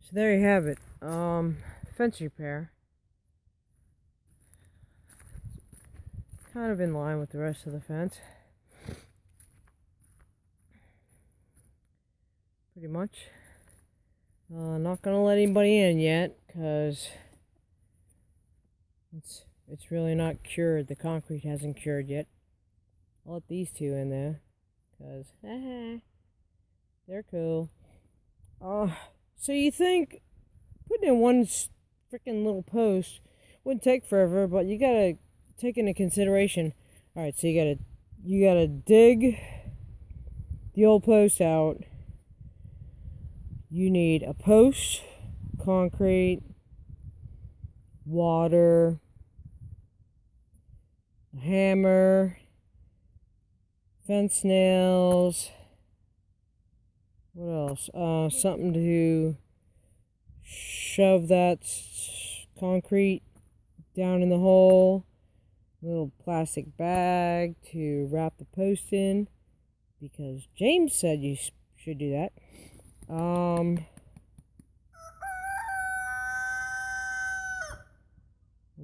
So there you have it. Fence repair. Kind of in line with the rest of the fence. Pretty much. Not gonna let anybody in yet, cause it's really not cured. The concrete hasn't cured yet. I'll let these two in there, cause they're cool. So you think putting in one freaking little post wouldn't take forever, but you gotta take into consideration. All right, so you gotta dig the old post out. You need a post, concrete, water, a hammer, fence nails. What else? Something to shove that concrete down in the hole. A little plastic bag to wrap the post in, because James said you should do that. Well,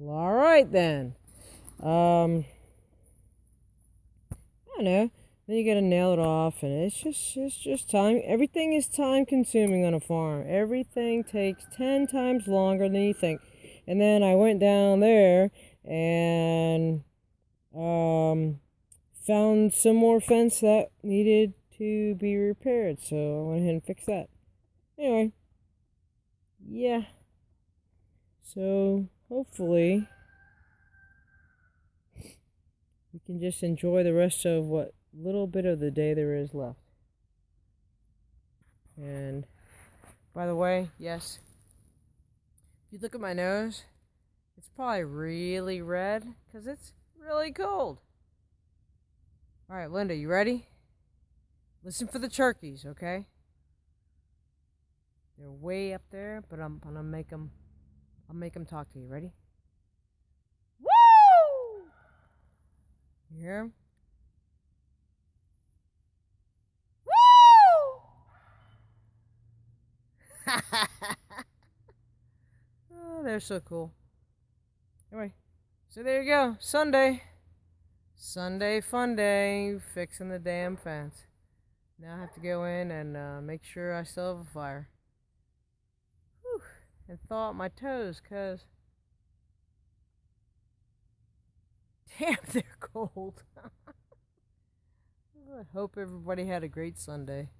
all right then. I don't know. Then you gotta nail it off, and it's just time. Everything is time consuming on a farm. Everything takes 10 times longer than you think. And then I went down there and found some more fence that needed to be repaired, so I went ahead and fixed that. Anyway, yeah. So hopefully we can just enjoy the rest of what little bit of the day there is left. And by the way, yes, if you look at my nose, it's probably really red because it's really cold. All right, Linda, you ready? Listen for the turkeys, okay? They're way up there, but I'm gonna make them. I'll make them talk to you. Ready? Woo! You hear them? Woo! Oh, they're so cool. Anyway, so there you go. Sunday fun day, fixing the damn fence. Now I have to go in and make sure I still have a fire. Whew. And thaw out my toes, cause damn, they're cold. I hope everybody had a great Sunday.